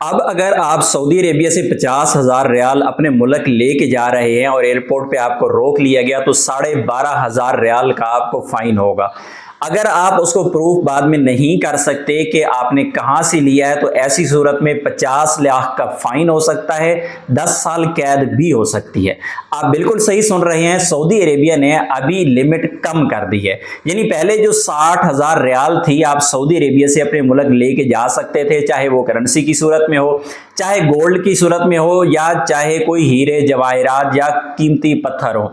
اب اگر آپ سعودی عربیہ سے 50,000 ریال اپنے ملک لے کے جا رہے ہیں اور ایئرپورٹ پہ آپ کو روک لیا گیا تو 12,500 ریال کا آپ کو فائن ہوگا۔ اگر آپ اس کو پروف بعد میں نہیں کر سکتے کہ آپ نے کہاں سے لیا ہے تو ایسی صورت میں 50 لاکھ کا فائن ہو سکتا ہے، 10 سال قید بھی ہو سکتی ہے۔ آپ بالکل صحیح سن رہے ہیں، سعودی عربیہ نے ابھی لمٹ کم کر دی ہے، یعنی پہلے جو 60,000 ریال تھی آپ سعودی عربیہ سے اپنے ملک لے کے جا سکتے تھے، چاہے وہ کرنسی کی صورت میں ہو، چاہے گولڈ کی صورت میں ہو، یا چاہے کوئی ہیرے جواہرات یا قیمتی پتھر ہو۔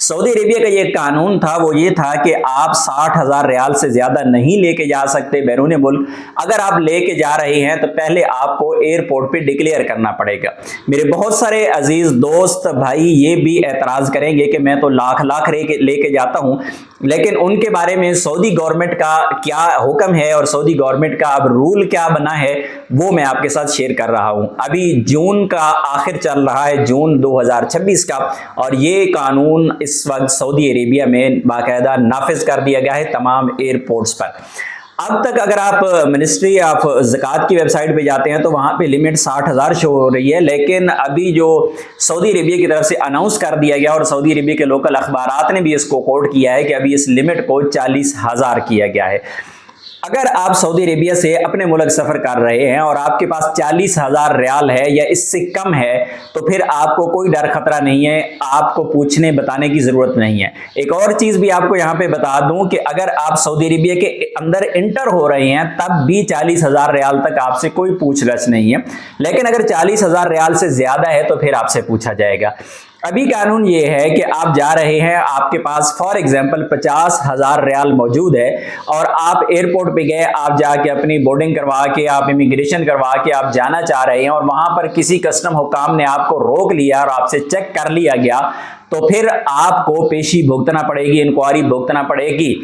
سعودی عربیہ کا یہ قانون تھا، وہ یہ تھا کہ آپ 60,000 ریال سے زیادہ نہیں لے کے جا سکتے بیرون ملک۔ اگر آپ لے کے جا رہے ہیں تو پہلے آپ کو ایئرپورٹ پہ ڈکلیئر کرنا پڑے گا۔ میرے بہت سارے عزیز دوست بھائی یہ بھی اعتراض کریں گے کہ میں تو لاکھ لے کے جاتا ہوں، لیکن ان کے بارے میں سعودی گورنمنٹ کا کیا حکم ہے اور سعودی گورنمنٹ کا اب رول کیا بنا ہے وہ میں آپ کے ساتھ شیئر کر رہا ہوں۔ ابھی جون کا آخر چل رہا ہے، جون 2026 کا، اور یہ قانون اس وقت سعودی عربیہ میں باقاعدہ نافذ کر دیا گیا ہے تمام ایئرپورٹس پر۔ اب تک اگر آپ منسٹری آف زکوٰۃ کی ویب سائٹ پہ جاتے ہیں تو وہاں پہ لمٹ 60,000 شو ہو رہی ہے، لیکن ابھی جو سعودی عربیہ کی طرف سے اناؤنس کر دیا گیا اور سعودی عربیہ کے لوکل اخبارات نے بھی اس کو کوٹ کیا ہے کہ ابھی اس لمٹ کو 40,000 کیا گیا ہے۔ اگر آپ سعودی عربیہ سے اپنے ملک سفر کر رہے ہیں اور آپ کے پاس 40,000 ریال ہے یا اس سے کم ہے تو پھر آپ کو کوئی ڈر خطرہ نہیں ہے، آپ کو پوچھنے بتانے کی ضرورت نہیں ہے۔ ایک اور چیز بھی آپ کو یہاں پہ بتا دوں کہ اگر آپ سعودی عربیہ کے اندر انٹر ہو رہے ہیں تب بھی 40,000 ریال تک آپ سے کوئی پوچھ گچھ نہیں ہے، لیکن اگر 40,000 ریال سے زیادہ ہے تو پھر آپ سے پوچھا جائے گا۔ ابھی قانون یہ ہے کہ آپ جا رہے ہیں، آپ کے پاس فار ایگزامپل 50,000 ریال موجود ہے اور آپ ایئرپورٹ پہ گئے، آپ جا کے اپنی بورڈنگ کروا کے، آپ امیگریشن کروا کے آپ جانا چاہ رہے ہیں اور وہاں پر کسی کسٹم حکام نے آپ کو روک لیا اور آپ سے چیک کر لیا گیا تو پھر آپ کو پیشی بھگتنا پڑے گی، انکوائری بھگتنا پڑے گی۔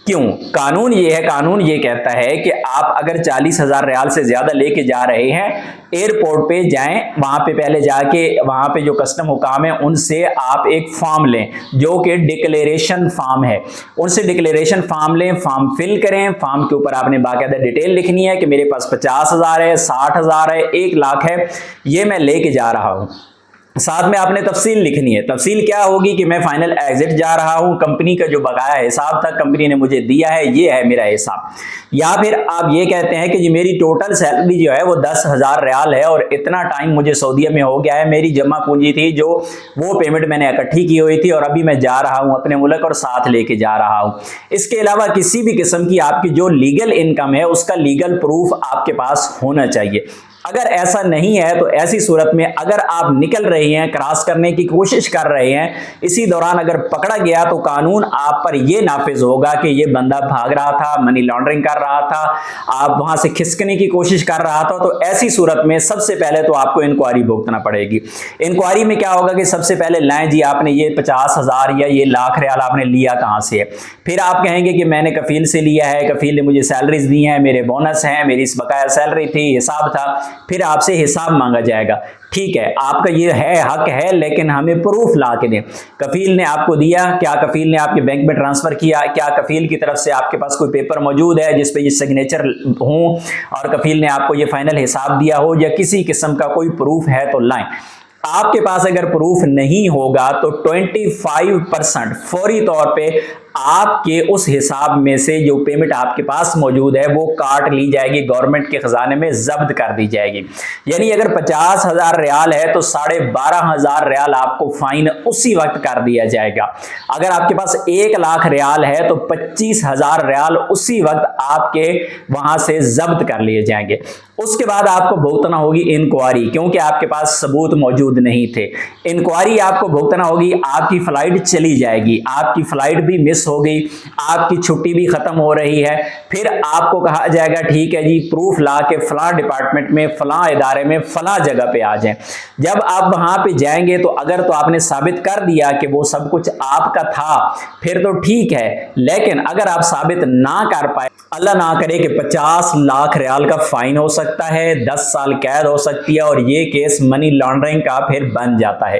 کیوں؟ قانون یہ ہے، قانون یہ کہتا ہے کہ آپ اگر 40,000 ریال سے زیادہ لے کے جا رہے ہیں، ایئرپورٹ پہ جائیں، وہاں پہ پہلے جا کے وہاں پہ جو کسٹم حکام ہیں ان سے آپ ایک فارم لیں جو کہ ڈکلیریشن فارم ہے، ان سے ڈکلیریشن فارم لیں، فارم فل کریں، فارم کے اوپر آپ نے باقاعدہ ڈیٹیل لکھنی ہے کہ میرے پاس 50,000 ہے، 60,000 ہے، 1,00,000 ہے، یہ میں لے کے جا رہا ہوں۔ ساتھ میں آپ نے تفصیل لکھنی ہے۔ تفصیل کیا ہوگی کہ میں فائنل ایگزٹ جا رہا ہوں، کمپنی کا جو بقایا حساب تھا کمپنی نے مجھے دیا ہے، یہ ہے میرا حساب۔ یا پھر آپ یہ کہتے ہیں کہ جی میری ٹوٹل سیلری جو ہے وہ 10,000 ریال ہے اور اتنا ٹائم مجھے سعودیہ میں ہو گیا ہے، میری جمع پونجی تھی جو وہ پیمنٹ میں نے اکٹھی کی ہوئی تھی اور ابھی میں جا رہا ہوں اپنے ملک اور ساتھ لے کے جا رہا ہوں۔ اس کے علاوہ کسی بھی قسم کی آپ کی جو لیگل انکم ہے اس کا لیگل پروف آپ کے پاس ہونا چاہیے۔ اگر ایسا نہیں ہے تو ایسی صورت میں اگر آپ نکل رہے ہیں، کراس کرنے کی کوشش کر رہے ہیں، اسی دوران اگر پکڑا گیا تو قانون آپ پر یہ نافذ ہوگا کہ یہ بندہ بھاگ رہا تھا، منی لانڈرنگ کر رہا تھا، آپ وہاں سے کھسکنے کی کوشش کر رہا تھا، تو ایسی صورت میں سب سے پہلے تو آپ کو انکوائری بھگتنا پڑے گی۔ انکوائری میں کیا ہوگا کہ سب سے پہلے لائیں جی آپ نے یہ 50,000 یا یہ لاکھ ریال آپ نے لیا کہاں سے ہے؟ پھر آپ کہیں گے کہ میں نے کفیل سے لیا ہے، کفیل نے مجھے سیلریز دی ہیں، میرے بونس ہیں، میری اس بقایا سیلری تھی، حساب تھا، پھر آپ سے حساب مانگا جائے گا۔ ٹھیک ہے، آپ کا یہ ہے حق ہے، لیکن ہمیں پروف لا کے دیں۔ کفیل نے آپ کو دیا، کیا کفیل نے آپ کے بینک میں ٹرانسفر کیا؟ کیا کفیل کی طرف سے آپ کے پاس کوئی پیپر موجود ہے جس پہ یہ سگنیچر ہوں اور کفیل نے آپ کو یہ فائنل حساب دیا ہو، یا کسی قسم کا کوئی پروف ہے تو لائیں۔ آپ کے پاس اگر پروف نہیں ہوگا تو 25% فوری طور پہ آپ کے اس حساب میں سے جو پیمنٹ آپ کے پاس موجود ہے وہ کاٹ لی جائے گی، گورنمنٹ کے خزانے میں ضبط کر دی جائے گی۔ یعنی اگر 50,000 ریال ہے تو 12,500 ریال آپ کو فائن اسی وقت کر دیا جائے گا۔ اگر آپ کے پاس 1,00,000 ریال ہے تو 25,000 ریال اسی وقت آپ کے وہاں سے ضبط کر لیے جائیں گے۔ اس کے بعد آپ کو بھگتنا ہوگی انکوائری، کیونکہ آپ کے پاس ثبوت موجود نہیں تھے۔ انکوائری آپ کو بھگتنا ہوگی، آپ کی فلائٹ چلی جائے گی، آپ کی فلائٹ بھی مس ہو گئی، آپ کی چھٹی بھی ختم ہو رہی ہے، پھر آپ کو کہا جائے گا ٹھیک ہے جی پروف لا کے فلاں ڈپارٹمنٹ میں، فلاں ادارے میں، فلاں جگہ پہ آ جائیں۔ جب آپ وہاں پہ جائیں گے تو اگر تو آپ نے ثابت کر دیا کہ وہ سب کچھ آپ کا تھا پھر تو ٹھیک ہے، لیکن اگر آپ ثابت نہ کر پائے، اللہ نہ کرے کہ 50 لاکھ ریال کا فائن ہو سکتا ہے، 10 سال قید ہو سکتی ہے اور یہ کیس منی لانڈرنگ کا پھر بن جاتا ہے۔